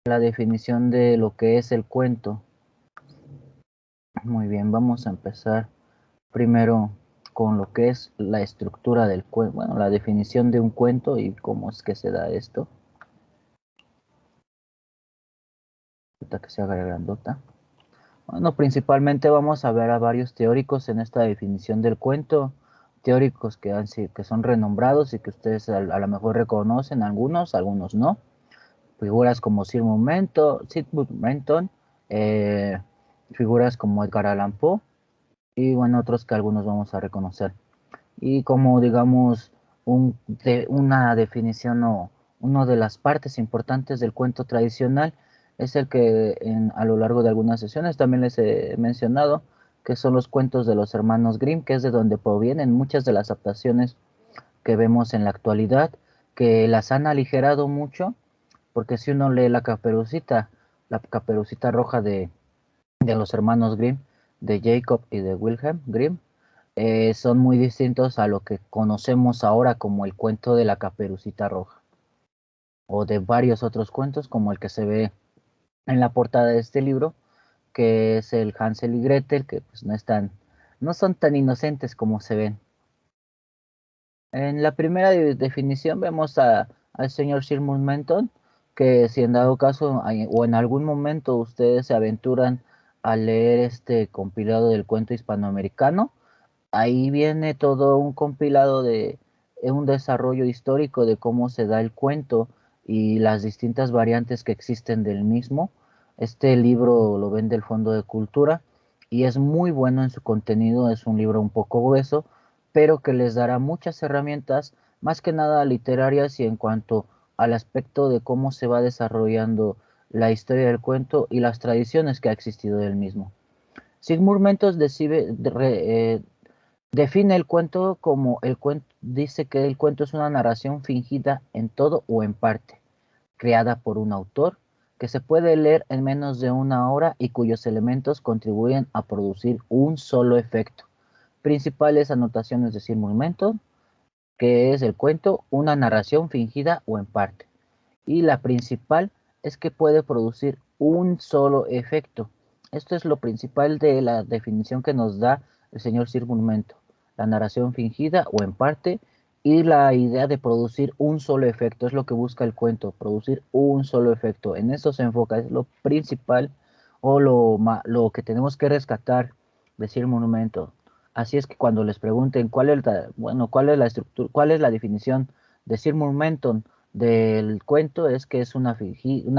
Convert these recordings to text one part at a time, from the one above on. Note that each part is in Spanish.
la definición de lo que es el cuento. Muy bien, vamos a empezar primero con lo que es la estructura del cuento, bueno, la definición de un cuento y cómo es que se da esto. Ahorita que se haga grandota. Bueno, principalmente vamos a ver a varios teóricos en esta definición del cuento, teóricos que son renombrados y que ustedes a lo mejor reconocen, algunos no. Figuras como Sigmund Menton, figuras como Edgar Allan Poe y bueno, otros que algunos vamos a reconocer. Y como digamos una definición o una de las partes importantes del cuento tradicional es el que a lo largo de algunas sesiones también les he mencionado, que son los cuentos de los hermanos Grimm, que es de donde provienen muchas de las adaptaciones que vemos en la actualidad, que las han aligerado mucho, porque si uno lee la Caperucita Roja de los hermanos Grimm, de Jacob y de Wilhelm Grimm, son muy distintos a lo que conocemos ahora como el cuento de la Caperucita Roja, o de varios otros cuentos como el que se ve en la portada de este libro, que es el Hansel y Gretel, que pues no son tan inocentes como se ven. En la primera definición vemos al señor Sigmund Menton, que si en dado caso o en algún momento ustedes se aventuran a leer este compilado del cuento hispanoamericano, ahí viene todo un compilado de un desarrollo histórico de cómo se da el cuento y las distintas variantes que existen del mismo. Este libro lo vende el Fondo de Cultura y es muy bueno en su contenido, es un libro un poco grueso, pero que les dará muchas herramientas, más que nada literarias y en cuanto al aspecto de cómo se va desarrollando la historia del cuento y las tradiciones que ha existido del mismo. Sigmund Mentos define el cuento como dice que el cuento es una narración fingida en todo o en parte, creada por un autor, que se puede leer en menos de una hora y cuyos elementos contribuyen a producir un solo efecto. Principales anotaciones de Sigmund Menton, que es el cuento, una narración fingida o en parte. Y la principal es que puede producir un solo efecto. Esto es lo principal de la definición que nos da el señor Sigmund Menton, la narración fingida o en parte y la idea de producir un solo efecto, es lo que busca el cuento, producir un solo efecto. En eso se enfoca, es lo principal o lo que tenemos que rescatar de Sigmund Menton. Así es que cuando les pregunten cuál es la estructura, cuál es la definición de Sigmund Menton del cuento, es que es una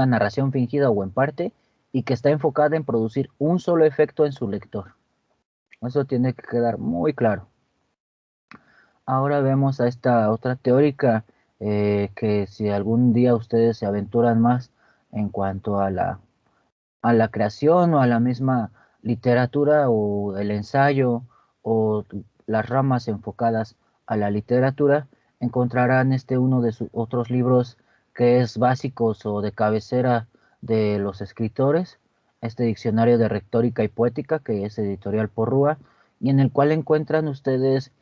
narración fingida o en parte y que está enfocada en producir un solo efecto en su lector. Eso tiene que quedar muy claro. Ahora vemos a esta otra teórica que si algún día ustedes se aventuran más en cuanto a la creación o a la misma literatura o el ensayo o las ramas enfocadas a la literatura, encontrarán uno de sus otros libros que es básicos o de cabecera de los escritores, este diccionario de retórica y poética que es editorial Porrúa y en el cual encuentran ustedes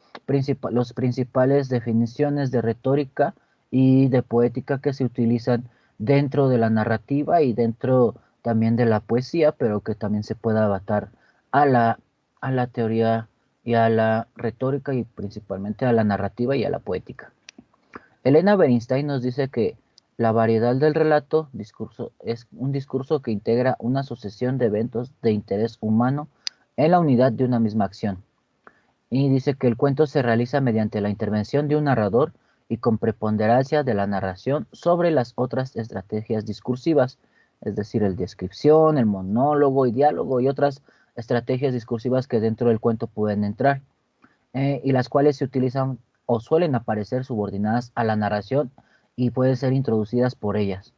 los principales definiciones de retórica y de poética que se utilizan dentro de la narrativa y dentro también de la poesía, pero que también se puede adaptar a a la teoría y a la retórica y principalmente a la narrativa y a la poética. Elena Bernstein nos dice que la variedad del discurso es un discurso que integra una sucesión de eventos de interés humano en la unidad de una misma acción. Y dice que el cuento se realiza mediante la intervención de un narrador y con preponderancia de la narración sobre las otras estrategias discursivas, es decir, el descripción, el monólogo y diálogo y otras estrategias discursivas que dentro del cuento pueden entrar y las cuales se utilizan o suelen aparecer subordinadas a la narración y pueden ser introducidas por ellas.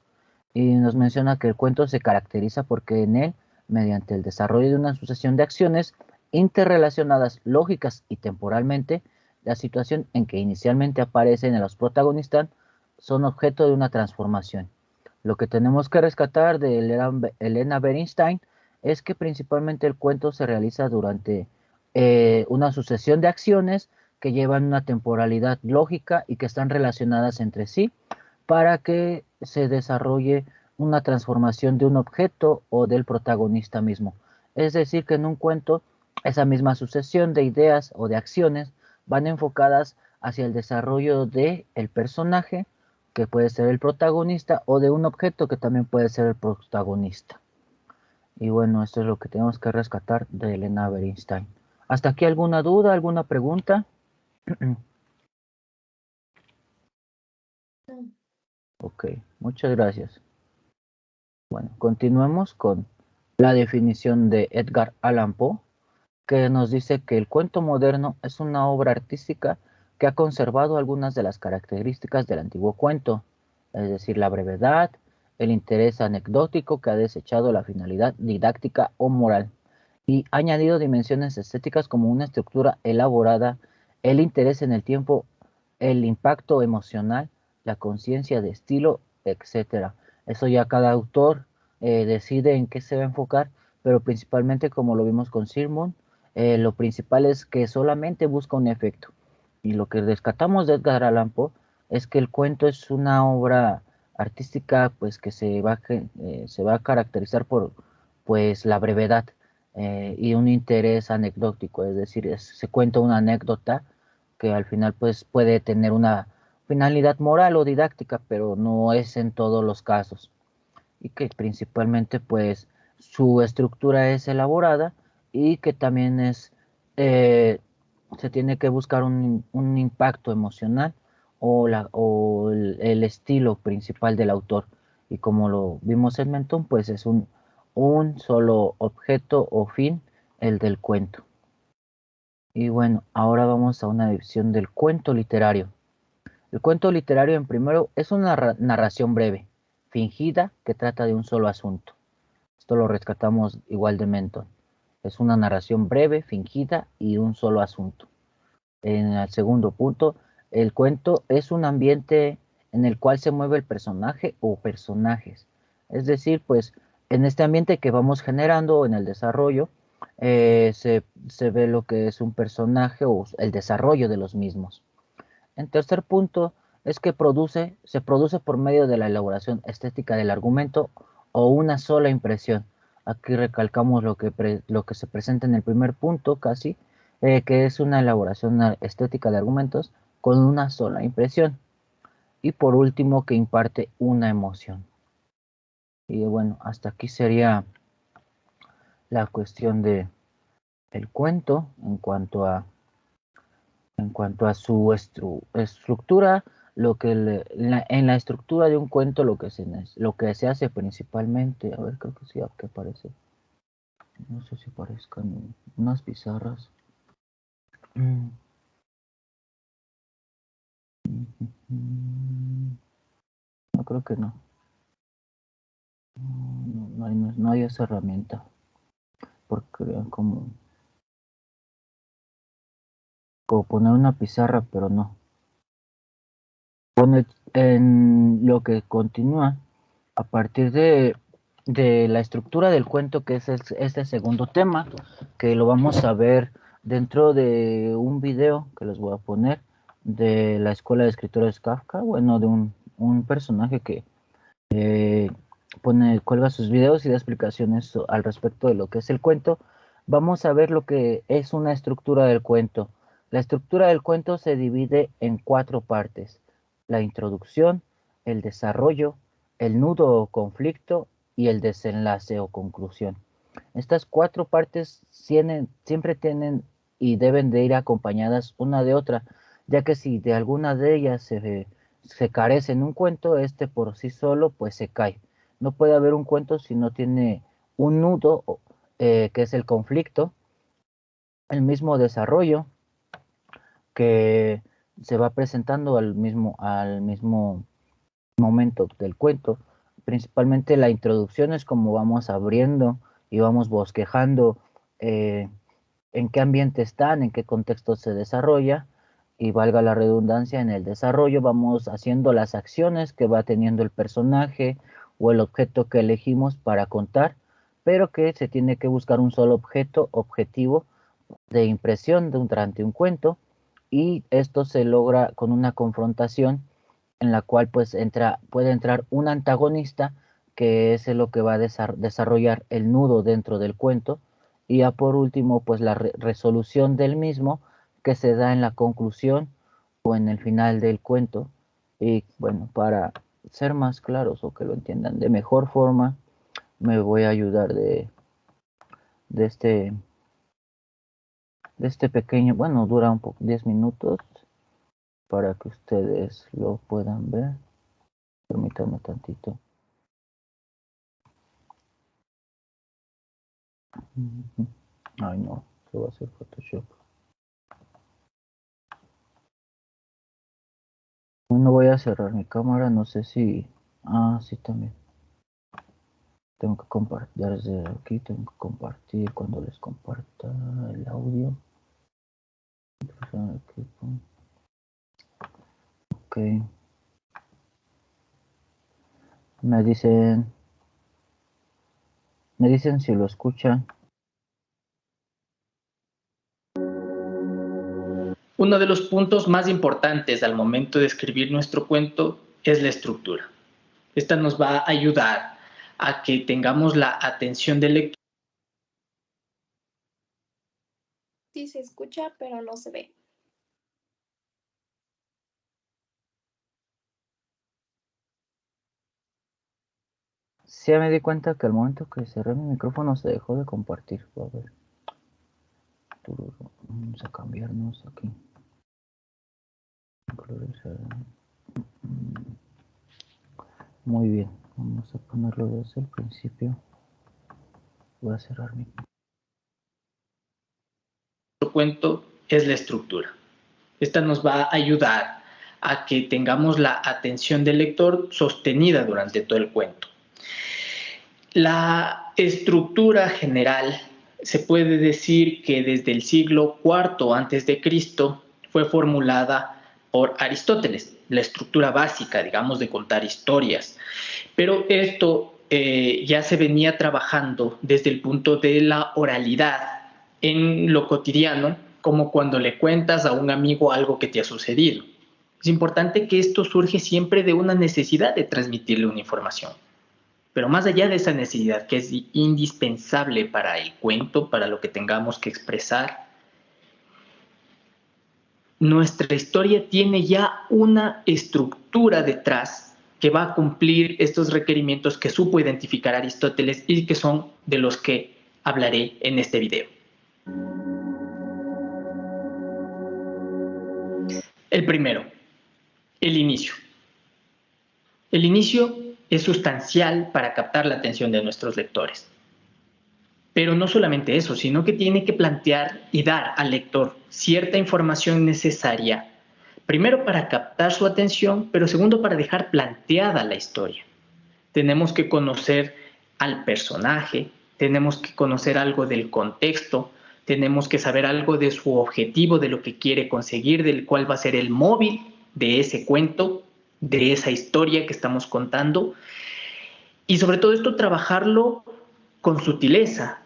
Y nos menciona que el cuento se caracteriza porque en él, mediante el desarrollo de una sucesión de acciones interrelacionadas lógicas y temporalmente, la situación en que inicialmente aparecen en los protagonistas son objeto de una transformación. Lo que tenemos que rescatar de Elena Bernstein es que principalmente el cuento se realiza durante una sucesión de acciones que llevan una temporalidad lógica y que están relacionadas entre sí para que se desarrolle una transformación de un objeto o del protagonista mismo. Es decir, que en un cuento esa misma sucesión de ideas o de acciones van enfocadas hacia el desarrollo de el personaje, que puede ser el protagonista, o de un objeto que también puede ser el protagonista. Y bueno, esto es lo que tenemos que rescatar de Elena Bernstein. ¿Hasta aquí alguna duda, alguna pregunta? Ok, muchas gracias. Bueno, continuemos con la definición de Edgar Allan Poe, que nos dice que el cuento moderno es una obra artística que ha conservado algunas de las características del antiguo cuento, es decir, la brevedad, el interés anecdótico que ha desechado la finalidad didáctica o moral, y ha añadido dimensiones estéticas como una estructura elaborada, el interés en el tiempo, el impacto emocional, la conciencia de estilo, etcétera. Eso ya cada autor decide en qué se va a enfocar, pero principalmente como lo vimos con Simon, lo principal es que solamente busca un efecto. Y lo que rescatamos de Edgar Allan Poe es que el cuento es una obra artística pues que se va a caracterizar por pues la brevedad y un interés anecdótico, es decir, se cuenta una anécdota que al final pues puede tener una finalidad moral o didáctica, pero no es en todos los casos. Y que principalmente pues su estructura es elaborada y que también eh, se tiene que buscar un impacto emocional o el estilo principal del autor. Y como lo vimos en Mentón, pues es un solo objeto o fin, el del cuento. Y bueno, ahora vamos a una división del cuento literario. El cuento literario en primero es una narración breve, fingida, que trata de un solo asunto. Esto lo rescatamos igual de Menton. Es una narración breve, fingida y un solo asunto. En el segundo punto, el cuento es un ambiente en el cual se mueve el personaje o personajes. Es decir, pues en este ambiente que vamos generando en el desarrollo, se ve lo que es un personaje o el desarrollo de los mismos. En tercer punto, es que se produce por medio de la elaboración estética del argumento o una sola impresión. Aquí recalcamos lo que se presenta en el primer punto casi, que es una elaboración estética de argumentos con una sola impresión. Y por último, que imparte una emoción. Y bueno, hasta aquí sería la cuestión de el cuento en cuanto a su estructura, en la estructura de un cuento lo que se hace principalmente, a ver, creo que sí, que aparece, no sé si parezcan unas pizarras. Mm, no creo que no. No hay esa herramienta, porque como poner una pizarra, pero no. Pone en lo que continúa a partir de la estructura del cuento, que es este segundo tema, que lo vamos a ver dentro de un video que les voy a poner de la Escuela de Escritores Kafka, bueno, de un personaje que eh, cuelga sus videos y da explicaciones al respecto de lo que es el cuento. Vamos a ver lo que es una estructura del cuento. La estructura del cuento se divide en cuatro partes: la introducción, el desarrollo, el nudo o conflicto y el desenlace o conclusión. Estas cuatro partes siempre tienen y deben de ir acompañadas una de otra, ya que si de alguna de ellas se carece en un cuento, este por sí solo pues se cae. No puede haber un cuento si no tiene un nudo, que es el conflicto, el mismo desarrollo que se va presentando al mismo momento del cuento. Principalmente la introducción es como vamos abriendo y vamos bosquejando eh, en qué ambiente están, en qué contexto se desarrolla, y valga la redundancia, en el desarrollo vamos haciendo las acciones que va teniendo el personaje o el objeto que elegimos para contar, pero que se tiene que buscar un solo objeto objetivo de impresión durante un cuento, y esto se logra con una confrontación en la cual pues puede entrar un antagonista que es lo que va a desarrollar el nudo dentro del cuento, y ya por último, pues la resolución del mismo, que se da en la conclusión o en el final del cuento. Y bueno, para ser más claros o que lo entiendan de mejor forma, me voy a ayudar de este, de este pequeño, bueno, dura un poco, 10 minutos, para que ustedes lo puedan ver. Permítanme tantito. Ay, no, se va a hacer Photoshop. Bueno, voy a cerrar mi cámara, no sé si... Ah, sí, también. Tengo que compartir, desde aquí tengo que compartir cuando les comparta el audio. Ok. Me dicen si lo escuchan. Uno de los puntos más importantes al momento de escribir nuestro cuento es la estructura. Esta nos va a ayudar a que tengamos la atención del lector. Sí se escucha, pero no se ve. Sí, me di cuenta que al momento que cerré mi micrófono se dejó de compartir. A ver. Vamos a cambiarnos aquí. Muy bien, vamos a ponerlo desde el principio. Voy a cerrar mi... Nuestro cuento es la estructura. Esta nos va a ayudar a que tengamos la atención del lector sostenida durante todo el cuento. La estructura general se puede decir que desde el siglo IV a.C. fue formulada por Aristóteles, la estructura básica, digamos, de contar historias. Pero esto ya se venía trabajando desde el punto de la oralidad en lo cotidiano, como cuando le cuentas a un amigo algo que te ha sucedido. Es importante que esto surge siempre de una necesidad de transmitirle una información. Pero más allá de esa necesidad que es indispensable para el cuento, para lo que tengamos que expresar, nuestra historia tiene ya una estructura detrás que va a cumplir estos requerimientos que supo identificar Aristóteles y que son de los que hablaré en este video. El primero, el inicio. El inicio es sustancial para captar la atención de nuestros lectores. Pero no solamente eso, sino que tiene que plantear y dar al lector cierta información necesaria, primero para captar su atención, pero segundo para dejar planteada la historia. Tenemos que conocer al personaje, tenemos que conocer algo del contexto, tenemos que saber algo de su objetivo, de lo que quiere conseguir, del cuál va a ser el móvil de ese cuento, de esa historia que estamos contando. Y sobre todo esto, trabajarlo con sutileza.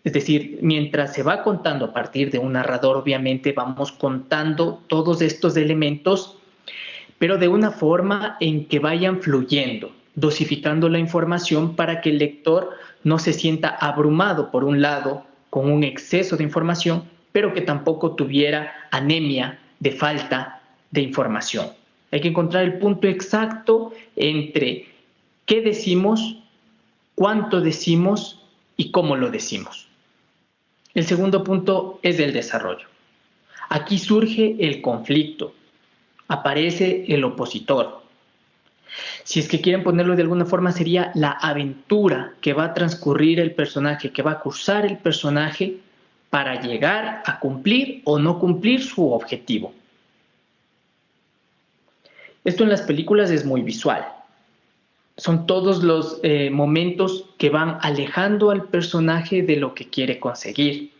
Es decir, mientras se va contando a partir de un narrador, obviamente vamos contando todos estos elementos, pero de una forma en que vayan fluyendo, dosificando la información para que el lector no se sienta abrumado, por un lado, con un exceso de información, pero que tampoco tuviera anemia de falta de información. Hay que encontrar el punto exacto entre qué decimos, cuánto decimos y cómo lo decimos. El segundo punto es el desarrollo. Aquí surge el conflicto, aparece el opositor. Si es que quieren ponerlo de alguna forma, sería la aventura que va a transcurrir el personaje, que va a cursar el personaje para llegar a cumplir o no cumplir su objetivo. Esto en las películas es muy visual. Son todos los momentos que van alejando al personaje de lo que quiere conseguir.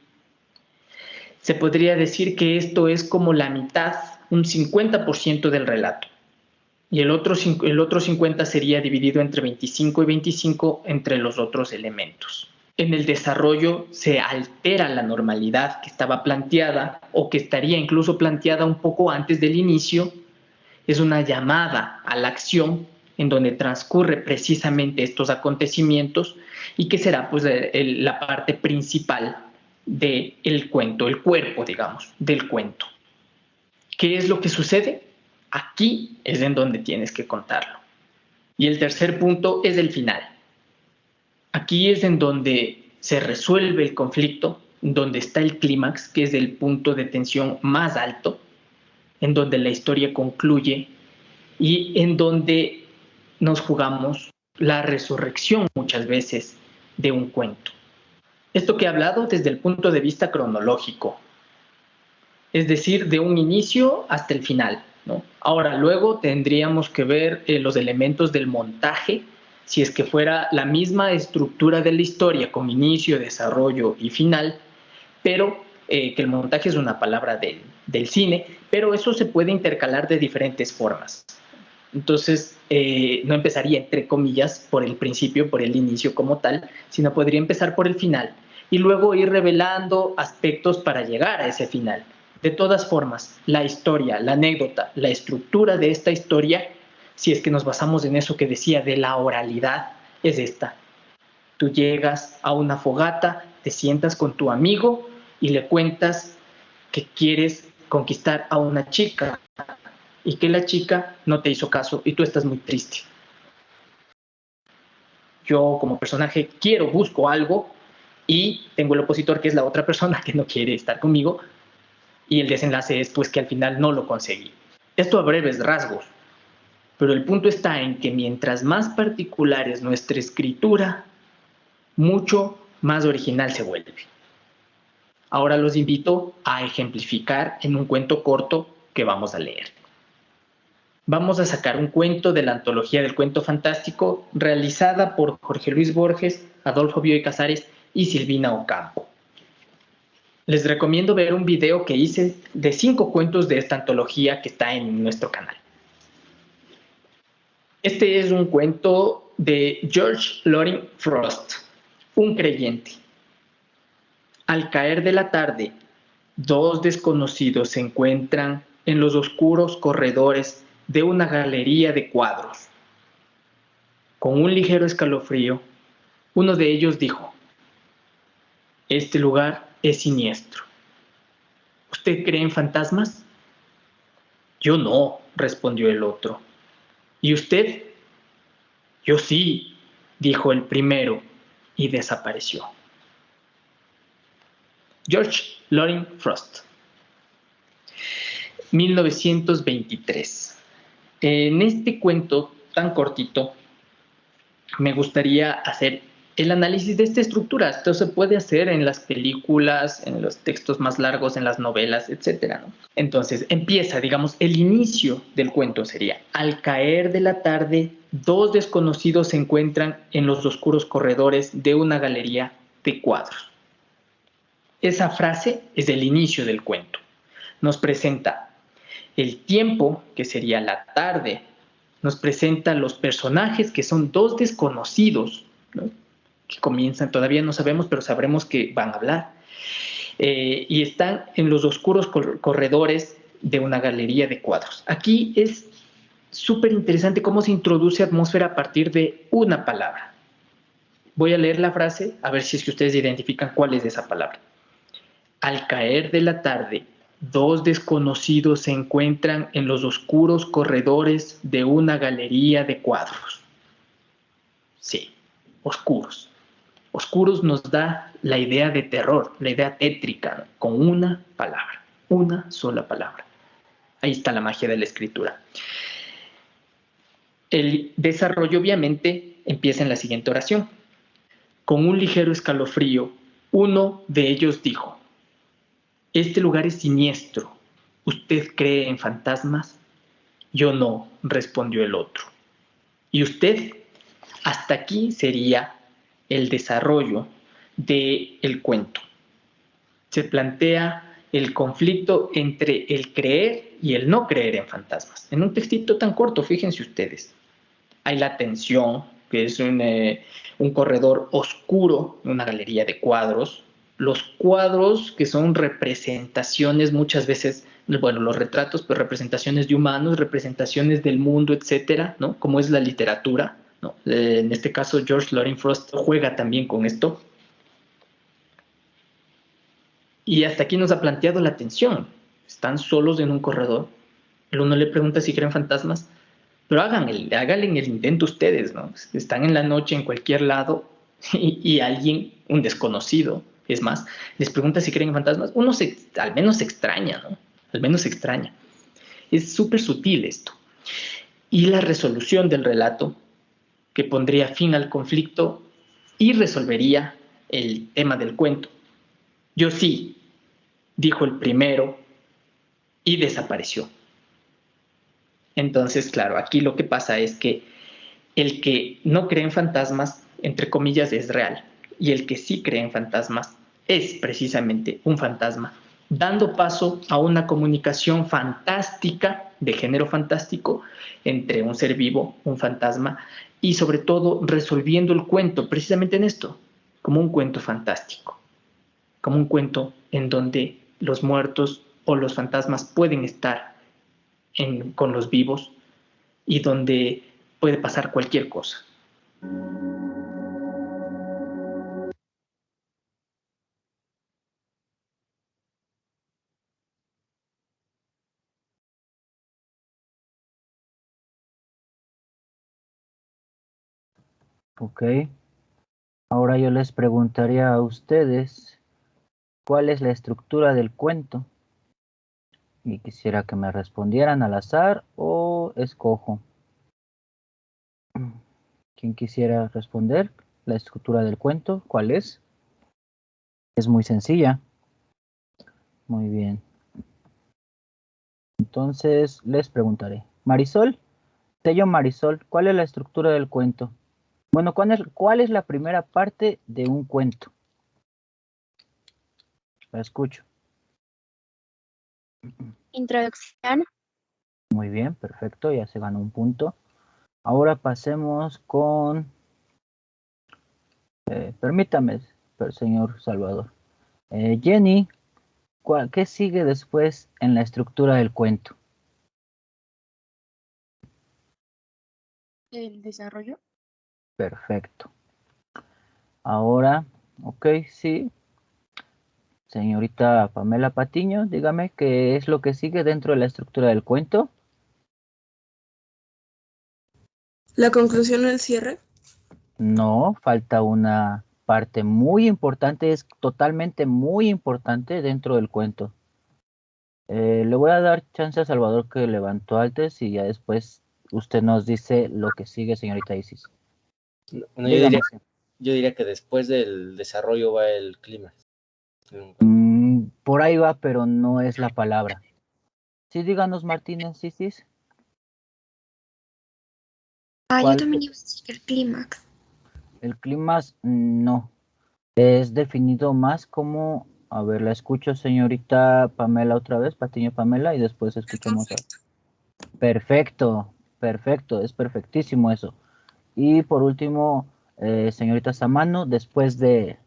Se podría decir que esto es como la mitad, un 50% del relato. Y el otro 50 sería dividido entre 25 y 25 entre los otros elementos. En el desarrollo se altera la normalidad que estaba planteada o que estaría incluso planteada un poco antes del inicio. Es una llamada a la acción en donde transcurre precisamente estos acontecimientos y que será pues la parte principal del cuento, el cuerpo, digamos, del cuento. ¿Qué es lo que sucede? Aquí es en donde tienes que contarlo. Y el tercer punto es el final. Aquí es en donde se resuelve el conflicto, donde está el clímax, que es el punto de tensión más alto, en donde la historia concluye y en donde nos jugamos la resurrección muchas veces de un cuento. Esto que he hablado desde el punto de vista cronológico, es decir, de un inicio hasta el final, ¿no? Ahora, luego tendríamos que ver los elementos del montaje, si es que fuera la misma estructura de la historia con inicio, desarrollo y final, pero que el montaje es una palabra del cine, pero eso se puede intercalar de diferentes formas. Entonces, no empezaría, entre comillas, por el principio, por el inicio como tal, sino podría empezar por el final y luego ir revelando aspectos para llegar a ese final. De todas formas, la historia, la anécdota, la estructura de esta historia, si es que nos basamos en eso que decía de la oralidad, es esta. Tú llegas a una fogata, te sientas con tu amigo y le cuentas que quieres conquistar a una chica y que la chica no te hizo caso y tú estás muy triste. Yo como personaje busco algo y tengo el opositor que es la otra persona que no quiere estar conmigo y el desenlace es pues que al final no lo conseguí. Esto a breves rasgos, pero el punto está en que mientras más particular es nuestra escritura, mucho más original se vuelve. Ahora los invito a ejemplificar en un cuento corto que vamos a leer. Vamos a sacar un cuento de la antología del cuento fantástico realizada por Jorge Luis Borges, Adolfo Bioy Casares y Silvina Ocampo. Les recomiendo ver un video que hice de 5 cuentos de esta antología que está en nuestro canal. Este es un cuento de George Loring Frost, un creyente. Al caer de la tarde, 2 desconocidos se encuentran en los oscuros corredores de una galería de cuadros. Con un ligero escalofrío, uno de ellos dijo: «Este lugar es siniestro. ¿Usted cree en fantasmas?». «Yo no», respondió el otro. «¿Y usted?». «Yo sí», dijo el primero y desapareció. George Loring Frost, 1923. En este cuento tan cortito me gustaría hacer el análisis de esta estructura. Esto se puede hacer en las películas, en los textos más largos, en las novelas, etc., ¿no? Entonces empieza, digamos, el inicio del cuento sería: al caer de la tarde, 2 desconocidos se encuentran en los oscuros corredores de una galería de cuadros. Esa frase es el inicio del cuento. Nos presenta el tiempo, que sería la tarde. Nos presenta los personajes, que son 2 desconocidos, ¿no?, que comienzan, todavía no sabemos, pero sabremos que van a hablar. Y están en los oscuros corredores de una galería de cuadros. Aquí es súper interesante cómo se introduce atmósfera a partir de una palabra. Voy a leer la frase, a ver si es que ustedes identifican cuál es esa palabra. Al caer de la tarde, 2 desconocidos se encuentran en los oscuros corredores de una galería de cuadros. Sí, oscuros. Oscuros nos da la idea de terror, la idea tétrica, ¿no?, con una palabra, una sola palabra. Ahí está la magia de la escritura. El desarrollo obviamente empieza en la siguiente oración. Con un ligero escalofrío, uno de ellos dijo: «Este lugar es siniestro. ¿Usted cree en fantasmas?». «Yo no», respondió el otro. «¿Y usted?». Hasta aquí sería el desarrollo del cuento. Se plantea el conflicto entre el creer y el no creer en fantasmas. En un textito tan corto, fíjense ustedes. Hay la tensión, que es un corredor oscuro, una galería de cuadros, Los cuadros, que son representaciones muchas veces, bueno, los retratos, pues representaciones de humanos, representaciones del mundo, etcétera, ¿no? Como es la literatura, ¿no? En este caso, George Loring Frost juega también con esto. Y hasta aquí nos ha planteado la tensión. Están solos en un corredor. El uno le pregunta si creen fantasmas, pero háganle en el intento ustedes, ¿no? Están en la noche en cualquier lado y alguien, un desconocido, es más, les pregunta si creen en fantasmas. Uno al menos se extraña, ¿no? Al menos se extraña. Es súper sutil esto. Y la resolución del relato, que pondría fin al conflicto y resolvería el tema del cuento. Yo sí, dijo el primero y desapareció. Entonces, claro, aquí lo que pasa es que el que no cree en fantasmas, entre comillas, es real. Y el que sí cree en fantasmas es precisamente un fantasma, dando paso a una comunicación fantástica, de género fantástico, entre un ser vivo, un fantasma, y sobre todo resolviendo el cuento precisamente en esto, como un cuento fantástico, como un cuento en donde los muertos o los fantasmas pueden estar con los vivos y donde puede pasar cualquier cosa. Ok. Ahora yo les preguntaría a ustedes cuál es la estructura del cuento. Y quisiera que me respondieran al azar o escojo. ¿Quién quisiera responder? La estructura del cuento, ¿cuál es? Es muy sencilla. Muy bien. Entonces les preguntaré. Marisol, Tello Marisol, ¿cuál es la estructura del cuento? Bueno, ¿cuál es la primera parte de un cuento? La escucho. Introducción. Muy bien, perfecto, ya se ganó un punto. Ahora pasemos con... permítame, señor Salvador. Jenny, ¿qué sigue después en la estructura del cuento? El desarrollo. Perfecto. Ahora, ok, sí. Señorita Pamela Patiño, dígame qué es lo que sigue dentro de la estructura del cuento. La conclusión o el cierre. No, falta una parte muy importante, es totalmente muy importante dentro del cuento. Le voy a dar chance a Salvador que levantó antes y ya después usted nos dice lo que sigue, señorita Isis. Bueno, Dígame. yo diría que después del desarrollo va el clima. Por ahí va, pero no es la palabra. Sí, díganos, Martínez, Isis. Yo ¿Cuál? también iba a decir el clímax. El clímax, no. Es definido más como, a ver, la escucho, señorita Pamela, otra vez, Patiño Pamela, y después escuchamos a... Perfecto, perfecto, es perfectísimo eso. Y por último, señorita Samano, después del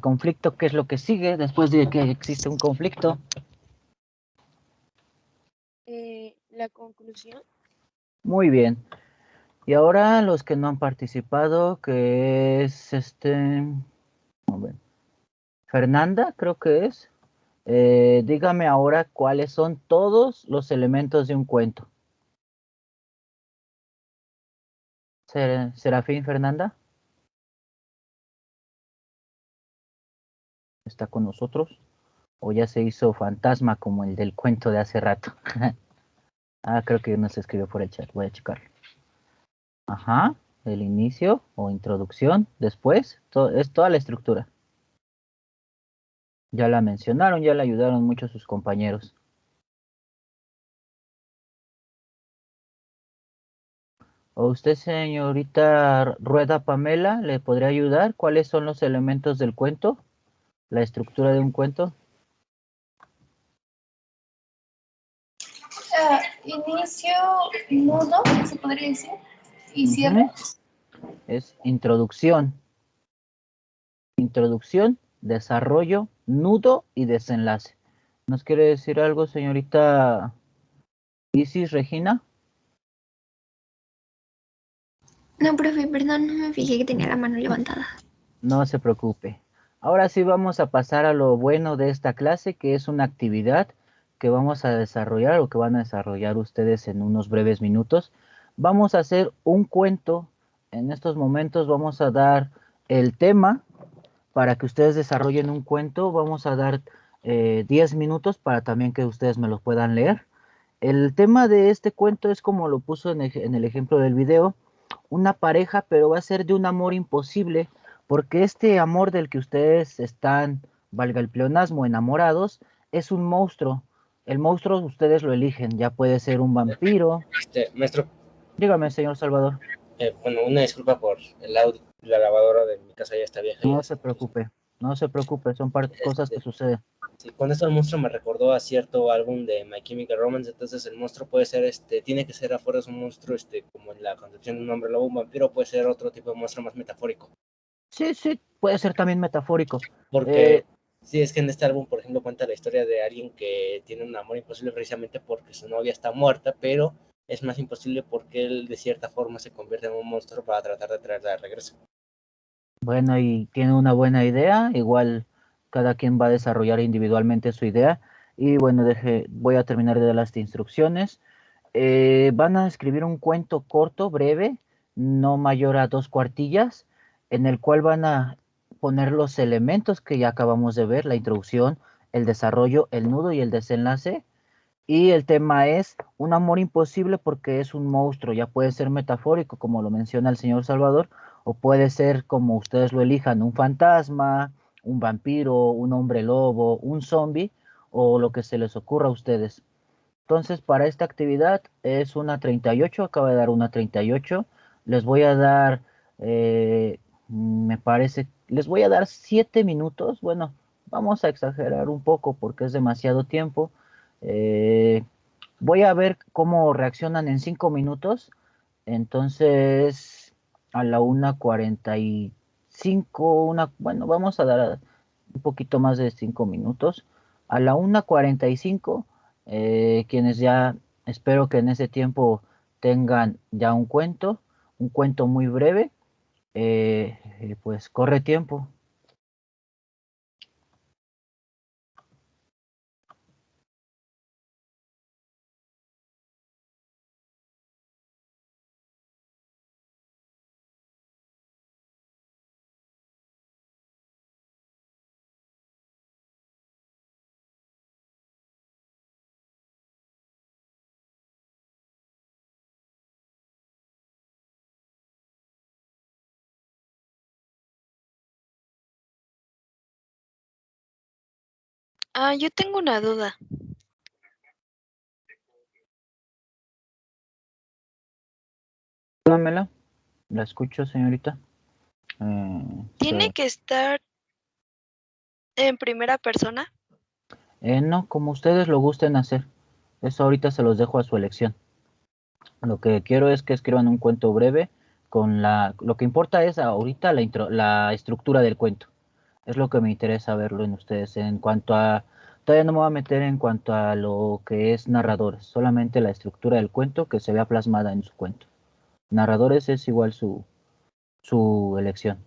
conflicto, ¿qué es lo que sigue después de que existe un conflicto? La conclusión. Muy bien. Y ahora los que no han participado, que es a ver, Fernanda, creo que es. Dígame ahora cuáles son todos los elementos de un cuento. Serafín Fernanda. ¿Está con nosotros? ¿O ya se hizo fantasma como el del cuento de hace rato? Creo que nos escribió por el chat. Voy a checarlo. Ajá. El inicio o introducción. Después. Es toda la estructura. Ya la mencionaron, ya la ayudaron mucho sus compañeros. ¿O usted, señorita Rueda Pamela, le podría ayudar? ¿Cuáles son los elementos del cuento? ¿La estructura de un cuento? Inicio, nudo, se podría decir, y cierre. Es introducción. introducción, desarrollo, nudo y desenlace. ¿Nos quiere decir algo, señorita Isis Regina? No, profe, perdón, no me fijé que tenía la mano levantada. No se preocupe. Ahora sí vamos a pasar a lo bueno de esta clase, que es una actividad que vamos a desarrollar o que van a desarrollar ustedes en unos breves minutos. Vamos a hacer un cuento. En estos momentos vamos a dar el tema para que ustedes desarrollen un cuento. Vamos a dar 10 minutos para también que ustedes me lo puedan leer. El tema de este cuento es como lo puso en el ejemplo del video, una pareja, pero va a ser de un amor imposible, porque este amor del que ustedes están, valga el pleonasmo, enamorados, es un monstruo. El monstruo ustedes lo eligen, ya puede ser un vampiro. Maestro, Dígame, señor Salvador. bueno, una disculpa por el audio. La lavadora de mi casa ya está vieja y No así. se preocupe, no se preocupe, son cosas que Este, suceden. sí, con esto el monstruo me recordó a cierto álbum de My Chemical Romance. Entonces el monstruo puede ser, tiene que ser afuera es un monstruo, como en la concepción de un hombre lobo, un vampiro puede ser otro tipo de monstruo más metafórico. Sí, sí, puede ser también metafórico. Porque sí, es que en este álbum, por ejemplo, cuenta la historia de alguien que tiene un amor imposible precisamente porque su novia está muerta, pero es más imposible porque él de cierta forma se convierte en un monstruo para tratar de traerla de regreso. Bueno, y tiene una buena idea, igual cada quien va a desarrollar individualmente su idea. Y bueno, voy a terminar de dar las instrucciones. Van a escribir un cuento corto, breve, no mayor a 2 cuartillas, en el cual van a poner los elementos que ya acabamos de ver, la introducción, el desarrollo, el nudo y el desenlace. Y el tema es un amor imposible porque es un monstruo, ya puede ser metafórico, como lo menciona el señor Salvador, o puede ser como ustedes lo elijan, un fantasma, un vampiro, un hombre lobo, un zombie, o lo que se les ocurra a ustedes. Entonces, para esta actividad es una 38, acaba de dar una 38. Les voy a dar, me parece, les voy a dar 7 minutos. Bueno, vamos a exagerar un poco porque es demasiado tiempo. Eh, Voy a ver cómo reaccionan en 5 minutos. Entonces, a la 1:45, bueno, vamos a dar un poquito más de 5 minutos. A la 1:45, quienes ya espero que en ese tiempo tengan ya un cuento muy breve, pues corre tiempo. Yo tengo una duda. Dámela, la escucho, señorita. ¿Tiene que estar en primera persona? No, como ustedes lo gusten hacer. Eso ahorita se los dejo a su elección. Lo que quiero es que escriban un cuento breve lo que importa es ahorita la estructura del cuento. Es lo que me interesa verlo en ustedes. Todavía no me voy a meter en cuanto a lo que es narradores, solamente la estructura del cuento que se vea plasmada en su cuento. Narradores es igual su elección.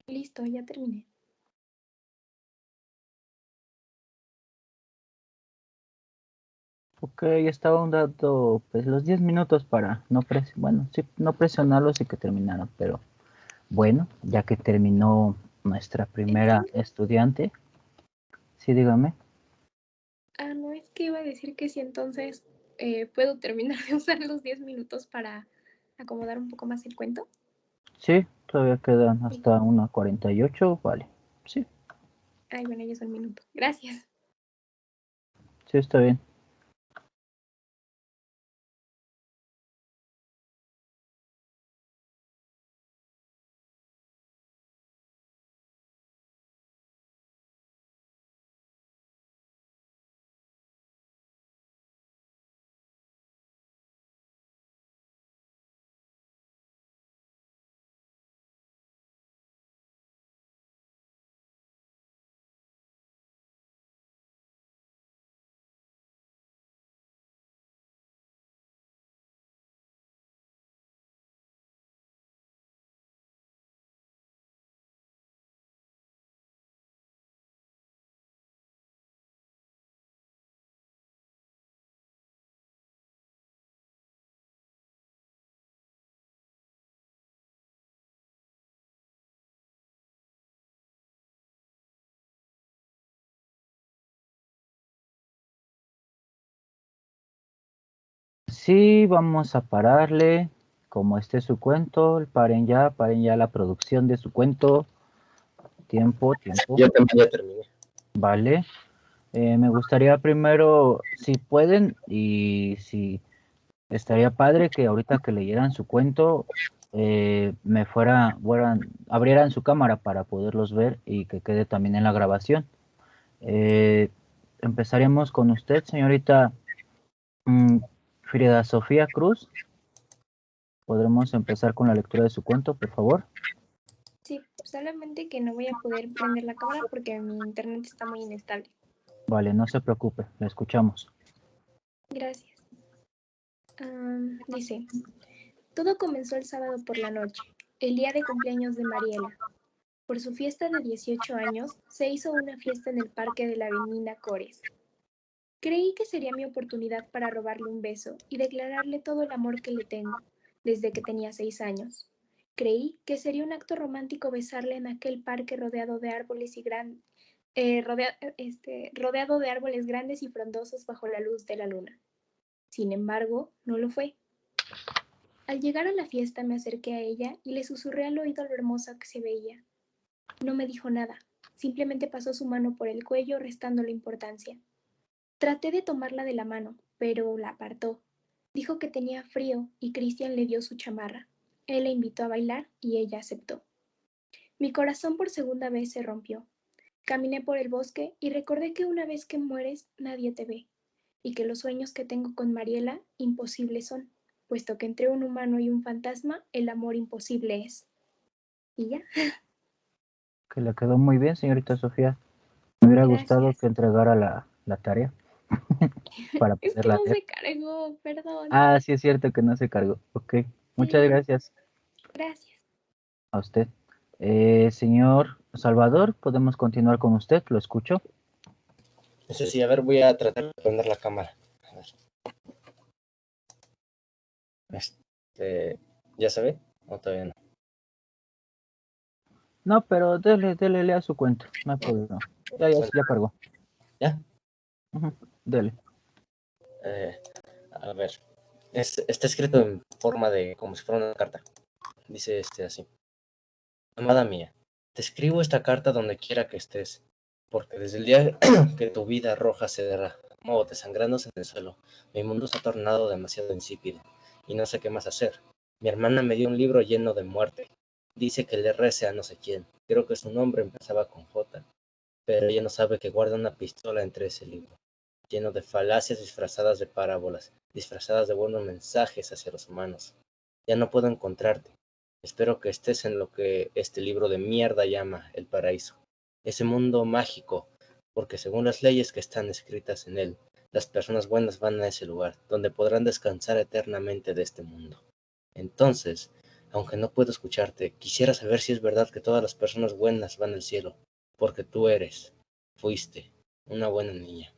Listo, ya terminé. Ok, estaba un dato, pues los 10 minutos para no presionarlos y que terminaran, pero bueno, ya que terminó nuestra primera estudiante. Sí, dígame. No, es que iba a decir que sí, entonces puedo terminar de usar los 10 minutos para acomodar un poco más el cuento. Sí, todavía quedan hasta 1:48, vale. Sí. Ay, bueno, ya es un minuto. Gracias. Sí, está bien. Sí, vamos a pararle. Como esté su cuento, paren ya la producción de su cuento. Tiempo. Yo también ya terminé. Vale. Me gustaría primero, si pueden, y si estaría padre que ahorita que leyeran su cuento, abrieran su cámara para poderlos ver y que quede también en la grabación. Empezaremos con usted, señorita Frida Sofía Cruz. ¿Podremos empezar con la lectura de su cuento, por favor? Sí, solamente que no voy a poder prender la cámara porque mi internet está muy inestable. Vale, no se preocupe, la escuchamos. Gracias. Dice, todo comenzó el sábado por la noche, el día de cumpleaños de Mariela. Por su fiesta de 18 años, se hizo una fiesta en el parque de la avenida Cores. Creí que sería mi oportunidad para robarle un beso y declararle todo el amor que le tengo, desde que tenía 6 años. Creí que sería un acto romántico besarle en aquel parque rodeado de árboles rodeado de árboles grandes y frondosos bajo la luz de la luna. Sin embargo, no lo fue. Al llegar a la fiesta me acerqué a ella y le susurré al oído lo hermosa que se veía. No me dijo nada, simplemente pasó su mano por el cuello restándole importancia. Traté de tomarla de la mano, pero la apartó. Dijo que tenía frío y Christian le dio su chamarra. Él la invitó a bailar y ella aceptó. Mi corazón por segunda vez se rompió. Caminé por el bosque y recordé que una vez que mueres nadie te ve, y que los sueños que tengo con Mariela imposibles son, puesto que entre un humano y un fantasma el amor imposible es. ¿Y ya? Que le quedó muy bien, señorita Sofía. Me hubiera gustado Gracias. que entregara la tarea para Es que poderla no leer. se cargó, perdón. Ah, sí es cierto que no se cargó. Ok, muchas Sí, gracias gracias. a usted. Señor Salvador, ¿podemos continuar con usted? ¿Lo escucho? Eso sí, a ver, voy a tratar de prender la cámara. A ver. ¿Ya se ve? ¿O todavía no? No, pero lea su cuento, no hay problema. Ya cargó. ¿Ya? Dele. A ver. Está escrito en forma de como si fuera una carta. Dice así. Amada mía, te escribo esta carta donde quiera que estés, porque desde el día que tu vida roja se derramó desangrándose en el suelo, mi mundo se ha tornado demasiado insípido, y no sé qué más hacer. Mi hermana me dio un libro lleno de muerte. Dice que le rece a no sé quién. Creo que su nombre empezaba con J, pero ella no sabe que guarda una pistola entre ese libro, lleno de falacias disfrazadas de parábolas, disfrazadas de buenos mensajes hacia los humanos. Ya no puedo encontrarte. Espero que estés en lo que este libro de mierda llama el paraíso, ese mundo mágico, porque según las leyes que están escritas en él, las personas buenas van a ese lugar, donde podrán descansar eternamente de este mundo. Entonces, Aunque no puedo escucharte, quisiera saber si es verdad que todas las personas buenas van al cielo, porque fuiste una buena niña.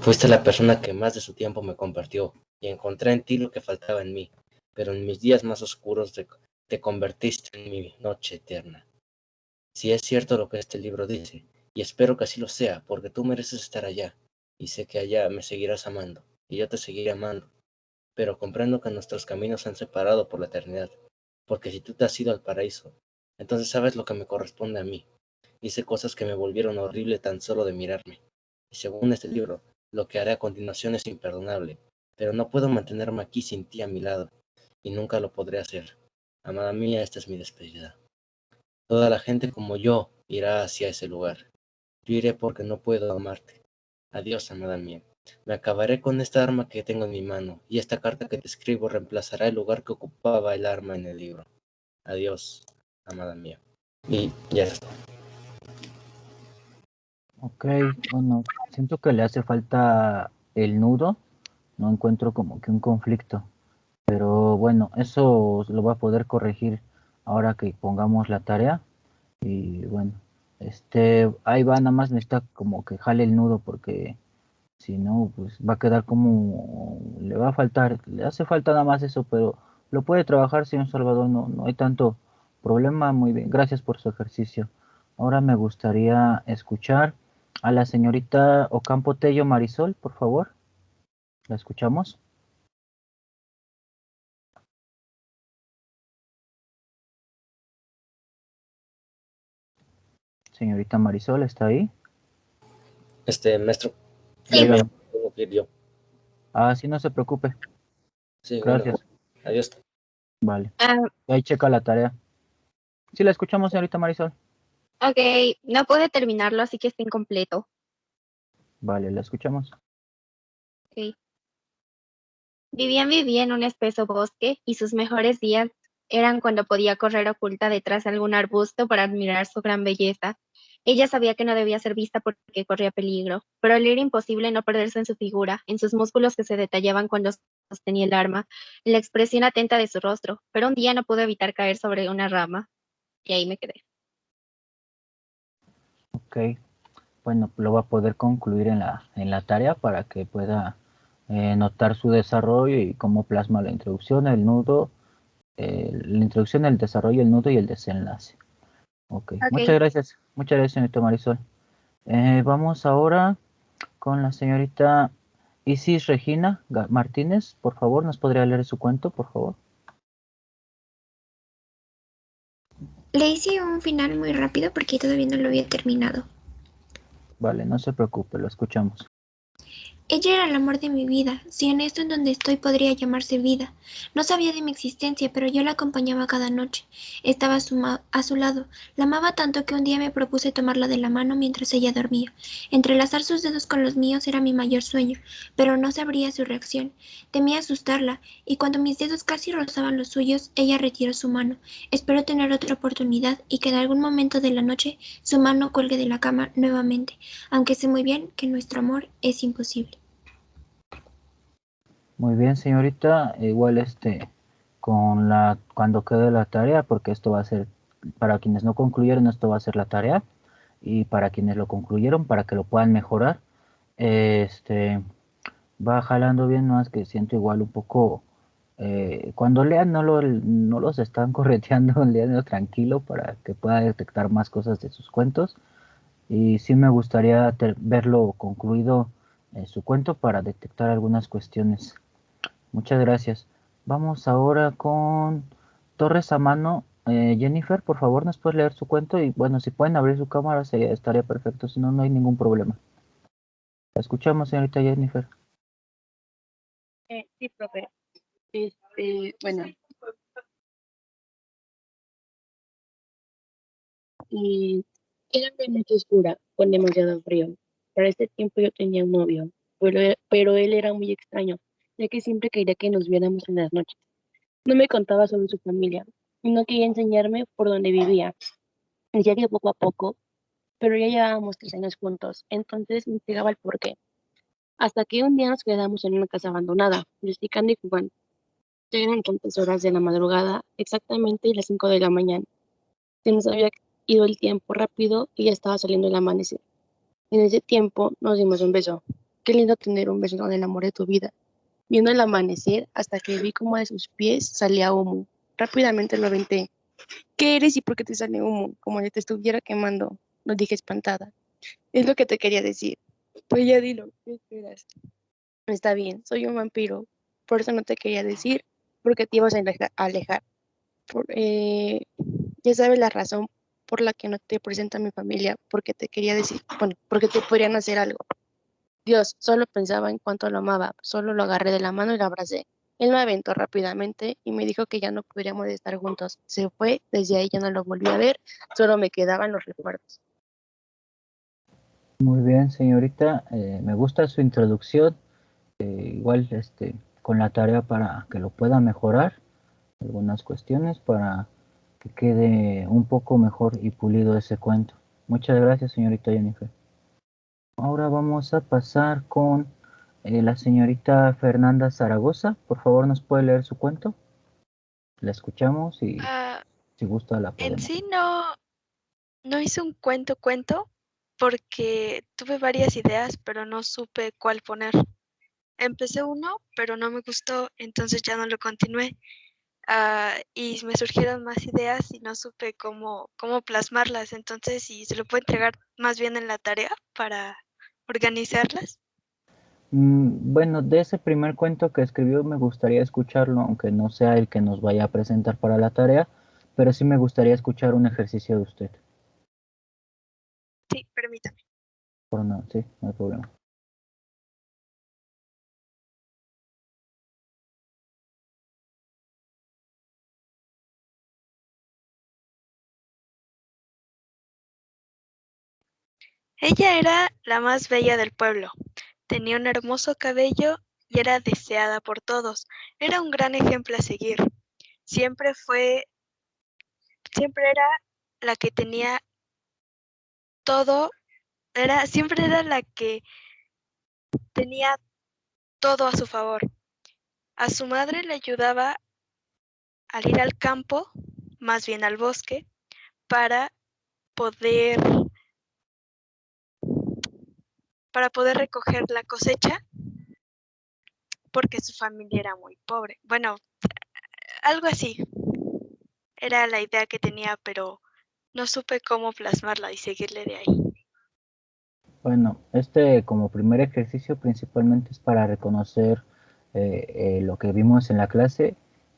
Fuiste la persona que más de su tiempo me compartió, y encontré en ti lo que faltaba en mí, pero en mis días más oscuros te convertiste en mi noche eterna. Si es cierto lo que este libro dice, y espero que así lo sea, porque tú mereces estar allá, y sé que allá me seguirás amando, y yo te seguiré amando, pero comprendo que nuestros caminos se han separado por la eternidad, porque si tú te has ido al paraíso, entonces sabes lo que me corresponde a mí. Hice cosas que me volvieron horrible tan solo de mirarme, y según este libro, lo que haré a continuación es imperdonable, pero no puedo mantenerme aquí sin ti a mi lado, y nunca lo podré hacer. Amada mía, esta es mi despedida. Toda la gente como yo irá hacia ese lugar. Yo iré porque no puedo amarte. Adiós, amada mía. Me acabaré con esta arma que tengo en mi mano, y esta carta que te escribo reemplazará el lugar que ocupaba el arma en el libro. Adiós, amada mía. Y ya está. Ok, bueno, siento que le hace falta el nudo, no encuentro como que un conflicto, pero bueno, eso lo voy a poder corregir ahora que pongamos la tarea y bueno, ahí va, nada más necesita como que jale el nudo porque si no, pues va a quedar como, le va a faltar, le hace falta nada más eso, pero lo puede trabajar, señor Salvador, no hay tanto problema, muy bien, gracias por su ejercicio. Ahora me gustaría escuchar a la señorita Ocampo Tello Marisol, por favor, ¿la escuchamos? Señorita Marisol, ¿está ahí? Maestro, ya me Dígame. tengo que ir yo. Ah, sí, no se preocupe. Sí, bueno, Gracias. adiós. Vale. Ahí checa la tarea. Sí, la escuchamos, señorita Marisol. Ok, no pude terminarlo, así que está incompleto. Vale, la escuchamos. Ok. Vivía en un espeso bosque y sus mejores días eran cuando podía correr oculta detrás de algún arbusto para admirar su gran belleza. Ella sabía que no debía ser vista porque corría peligro, pero le era imposible no perderse en su figura, en sus músculos que se detallaban cuando sostenía el arma, en la expresión atenta de su rostro, pero un día no pude evitar caer sobre una rama, y ahí me quedé. Ok. Bueno, lo va a poder concluir en la tarea para que pueda notar su desarrollo y cómo plasma la introducción, el nudo, la introducción, el desarrollo, el nudo y el desenlace. Ok, Ok. muchas gracias, señorita Marisol. Vamos ahora con la señorita Isis Regina Martínez, por favor, ¿nos podría leer su cuento, por favor? Le hice un final muy rápido porque todavía no lo había terminado. Vale, no se preocupe, lo escuchamos. Ella era el amor de mi vida, si en esto en donde estoy podría llamarse vida. No sabía de mi existencia, pero yo la acompañaba cada noche. Estaba a su lado. La amaba tanto que un día me propuse tomarla de la mano mientras ella dormía. Entrelazar sus dedos con los míos era mi mayor sueño, pero no sabría su reacción. Temía asustarla, y cuando mis dedos casi rozaban los suyos, ella retiró su mano. Espero tener otra oportunidad y que en algún momento de la noche su mano cuelgue de la cama nuevamente, aunque sé muy bien que nuestro amor es imposible. Muy bien, señorita. Igual cuando quede la tarea, porque esto va a ser, para quienes no concluyeron, esto va a ser la tarea, y para quienes lo concluyeron, para que lo puedan mejorar, va jalando bien, más que siento igual un poco, cuando lean no los están correteando, leanlo tranquilo para que pueda detectar más cosas de sus cuentos, y sí me gustaría verlo concluido su cuento para detectar algunas cuestiones. Muchas gracias. Vamos ahora con Torres a mano. Jennifer, por favor, nos puedes leer su cuento y bueno, si pueden abrir su cámara estaría perfecto, si no, no hay ningún problema. La escuchamos, señorita Jennifer. Sí, profe. Bueno, y era una noche oscura, con demasiado frío. Para este tiempo yo tenía un novio, pero él era muy extraño, ya que siempre quería que nos viéramos en las noches. No me contaba sobre su familia, y no quería enseñarme por dónde vivía. Decía que poco a poco, pero ya llevábamos 3 años juntos, entonces me intrigaba el porqué. Hasta que un día nos quedamos en una casa abandonada, platicando y jugando. Ya eran tantas horas de la madrugada, exactamente las 5 de la mañana. Se nos había ido el tiempo rápido y ya estaba saliendo el amanecer. En ese tiempo nos dimos un beso. Qué lindo tener un beso con el amor de tu vida. Viendo el amanecer hasta que vi como de sus pies salía humo. Rápidamente lo aventé. ¿Qué eres y por qué te sale humo? Como si te estuviera quemando. Lo dije espantada. Es lo que te quería decir. Pues ya dilo, ¿qué esperas? Está bien, soy un vampiro. Por eso no te quería decir, porque te ibas a alejar. Por- eh, ya sabes la razón por la que no te presento a mi familia, porque te quería decir, bueno, porque te podrían hacer algo. Dios, solo pensaba en cuánto lo amaba, solo lo agarré de la mano y lo abracé. Él me aventó rápidamente y me dijo que ya no podríamos estar juntos. Se fue, desde ahí ya no lo volví a ver, solo me quedaban los recuerdos. Muy bien, señorita. Me gusta su introducción. Igual con la tarea para que lo pueda mejorar, algunas cuestiones para que quede un poco mejor y pulido ese cuento. Muchas gracias, señorita Jennifer. Ahora vamos a pasar con la señorita Fernanda Zaragoza. Por favor, ¿nos puede leer su cuento? La escuchamos y si gusta la podemos. En sí no hice un cuento porque tuve varias ideas, pero no supe cuál poner. Empecé uno, pero no me gustó, entonces ya no lo continué. Y me surgieron más ideas y no supe cómo plasmarlas. Entonces, si se lo puedo entregar más bien en la tarea para organizarlas. Bueno, de ese primer cuento que escribió me gustaría escucharlo, aunque no sea el que nos vaya a presentar para la tarea, pero sí me gustaría escuchar un ejercicio de usted. Sí, permítame. Por no, sí, no hay problema. Ella era la más bella del pueblo. Tenía un hermoso cabello y era deseada por todos. Era un gran ejemplo a seguir. Siempre era la que tenía todo, siempre era la que tenía todo a su favor. A su madre le ayudaba al ir al campo, más bien al bosque, para poder, recoger la cosecha, porque su familia era muy pobre. Bueno, algo así. Era la idea que tenía, pero no supe cómo plasmarla y seguirle de ahí. Bueno, como primer ejercicio principalmente es para reconocer lo que vimos en la clase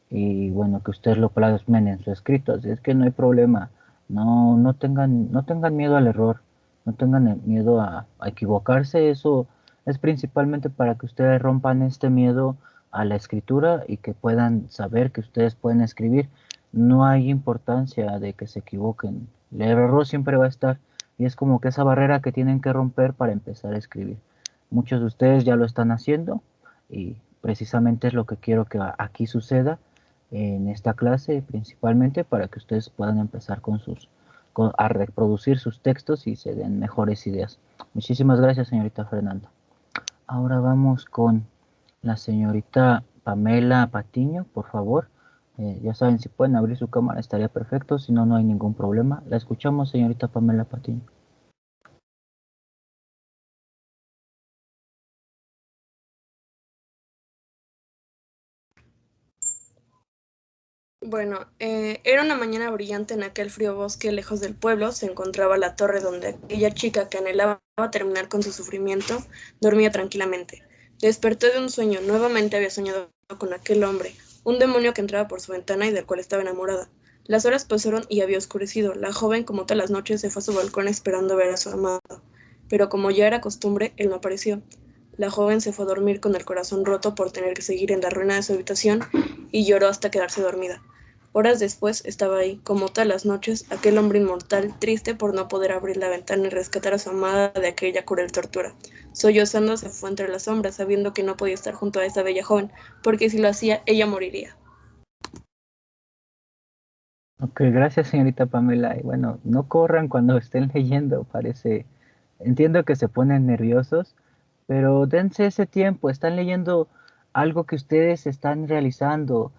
y bueno, que ustedes lo plasmen en su escrito, así es que no hay problema, no tengan miedo al error, no tengan miedo a equivocarse, eso es principalmente para que ustedes rompan este miedo a la escritura y que puedan saber que ustedes pueden escribir, no hay importancia de que se equivoquen, el error siempre va a estar y es como que esa barrera que tienen que romper para empezar a escribir. Muchos de ustedes ya lo están haciendo y precisamente es lo que quiero que aquí suceda en esta clase, principalmente para que ustedes puedan empezar a reproducir sus textos y se den mejores ideas. Muchísimas gracias, señorita Fernanda. Ahora vamos con la señorita Pamela Patiño, por favor. Ya saben, si pueden abrir su cámara estaría perfecto, si no, no hay ningún problema. La escuchamos, señorita Pamela Patiño. Bueno, era una mañana brillante en aquel frío bosque lejos del pueblo. Se encontraba la torre donde aquella chica que anhelaba terminar con su sufrimiento dormía tranquilamente. Despertó de un sueño. Nuevamente había soñado con aquel hombre, un demonio que entraba por su ventana y del cual estaba enamorada. Las horas pasaron y había oscurecido. La joven, como todas las noches, se fue a su balcón esperando ver a su amado. Pero como ya era costumbre, él no apareció. La joven se fue a dormir con el corazón roto por tener que seguir en la ruina de su habitación y lloró hasta quedarse dormida. Horas después estaba ahí, como todas las noches, aquel hombre inmortal, triste por no poder abrir la ventana y rescatar a su amada de aquella cruel tortura. Sollozando se fue entre las sombras, sabiendo que no podía estar junto a esa bella joven, porque si lo hacía, ella moriría. Ok, gracias señorita Pamela. Y bueno, no corran cuando estén leyendo, entiendo que se ponen nerviosos, pero dense ese tiempo, están leyendo algo que ustedes están realizando,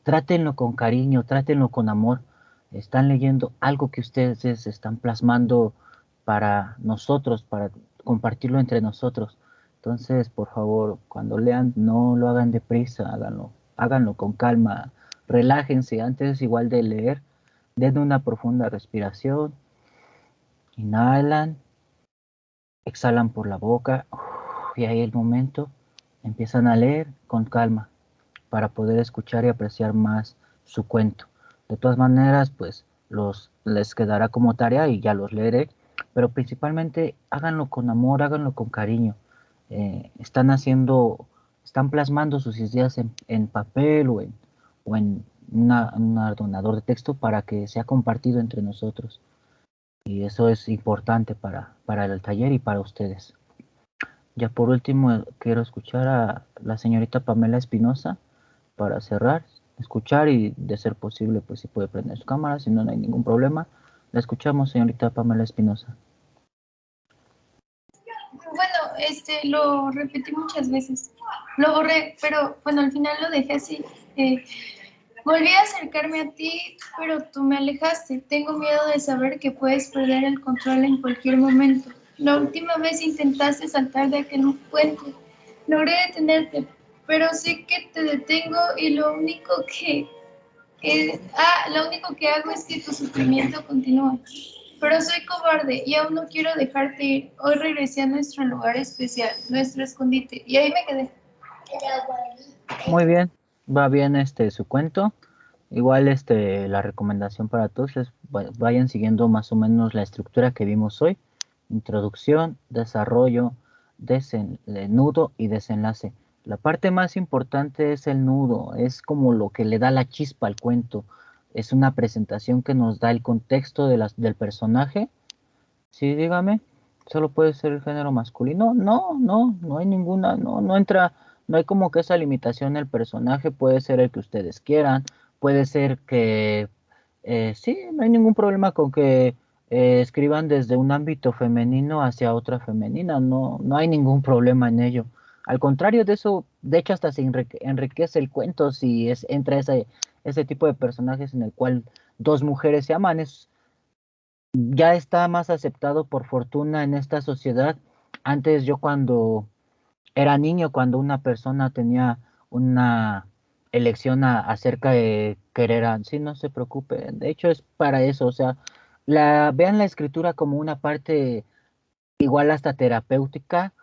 Trátenlo con cariño, trátenlo con amor. Están leyendo algo que ustedes están plasmando para nosotros, para compartirlo entre nosotros. Entonces, por favor, cuando lean, no lo hagan deprisa, háganlo con calma, relájense antes igual de leer, den una profunda respiración, inhalan, exhalan por la boca, y ahí el momento empiezan a leer con calma para poder escuchar y apreciar más su cuento. De todas maneras, pues les quedará como tarea y ya los leeré, pero principalmente háganlo con amor, háganlo con cariño. Están plasmando sus ideas en papel o en un ordenador de texto para que sea compartido entre nosotros. Y eso es importante para el taller y para ustedes. Ya por último, quiero escuchar a la señorita Pamela Espinosa para cerrar, escuchar y de ser posible, pues si puede prender su cámara, si no, no hay ningún problema. La escuchamos, señorita Pamela Espinosa. Bueno, lo repetí muchas veces. Lo borré, pero bueno, al final lo dejé así. Volví a acercarme a ti, pero tú me alejaste. Tengo miedo de saber que puedes perder el control en cualquier momento. La última vez intentaste saltar de aquel puente. Logré detenerte, pero sé que te detengo y lo único que hago es que tu sufrimiento continúe. Pero soy cobarde y aún no quiero dejarte ir. Hoy regresé a nuestro lugar especial, nuestro escondite, y ahí me quedé. Muy bien, va bien su cuento. Igual la recomendación para todos es vayan siguiendo más o menos la estructura que vimos hoy. Introducción, desarrollo, nudo y desenlace. La parte más importante es el nudo, es como lo que le da la chispa al cuento. Es una presentación que nos da el contexto del personaje. Sí, dígame, solo puede ser el género masculino. No hay ninguna, no entra, no hay como que esa limitación. El personaje puede ser el que ustedes quieran, puede ser que, sí, no hay ningún problema con que escriban desde un ámbito femenino hacia otra femenina, no hay ningún problema en ello. Al contrario de eso, de hecho hasta se enriquece el cuento si entra ese tipo de personajes en el cual dos mujeres se aman. Ya está más aceptado por fortuna en esta sociedad. Antes yo cuando era niño, cuando una persona tenía una elección acerca de querer sí, no se preocupe, de hecho es para eso, o sea, vean la escritura como una parte igual hasta terapéutica,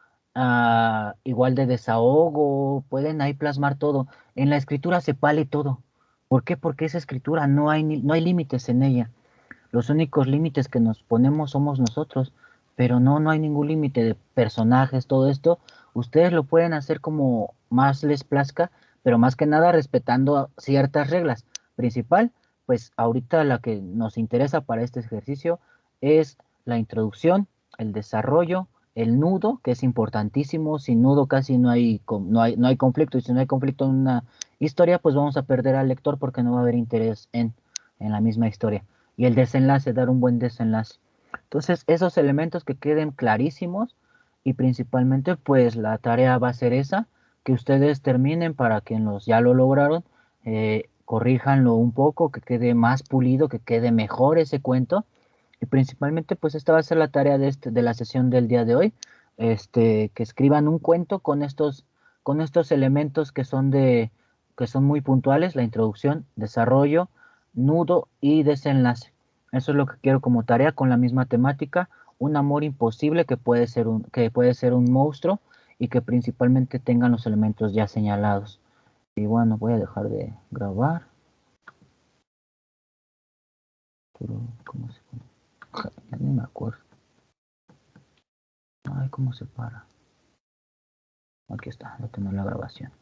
igual de desahogo, pueden ahí plasmar todo. En la escritura se vale todo. ¿Por qué? Porque esa escritura no hay límites en ella. Los únicos límites que nos ponemos somos nosotros, pero no hay ningún límite de personajes, todo esto. Ustedes lo pueden hacer como más les plazca, pero más que nada respetando ciertas reglas. Principal, pues ahorita la que nos interesa para este ejercicio es la introducción, el desarrollo, el nudo, que es importantísimo. Sin nudo casi no hay conflicto, y si no hay conflicto en una historia, pues vamos a perder al lector porque no va a haber interés en la misma historia. Y el desenlace, dar un buen desenlace. Entonces, esos elementos que queden clarísimos, y principalmente pues la tarea va a ser esa, que ustedes terminen para quienes ya lo lograron, corríjanlo un poco, que quede más pulido, que quede mejor ese cuento. Y principalmente pues esta va a ser la tarea de la sesión del día de hoy, que escriban un cuento con estos elementos que son muy puntuales: la introducción, desarrollo, nudo y desenlace. Eso es lo que quiero como tarea, con la misma temática: un amor imposible que puede ser un monstruo, y que principalmente tengan los elementos ya señalados. Y bueno, voy a dejar de grabar. Pero, ¿cómo se pone? Ya ni me acuerdo. Ay, ¿cómo se para? Aquí está, ya tengo la grabación.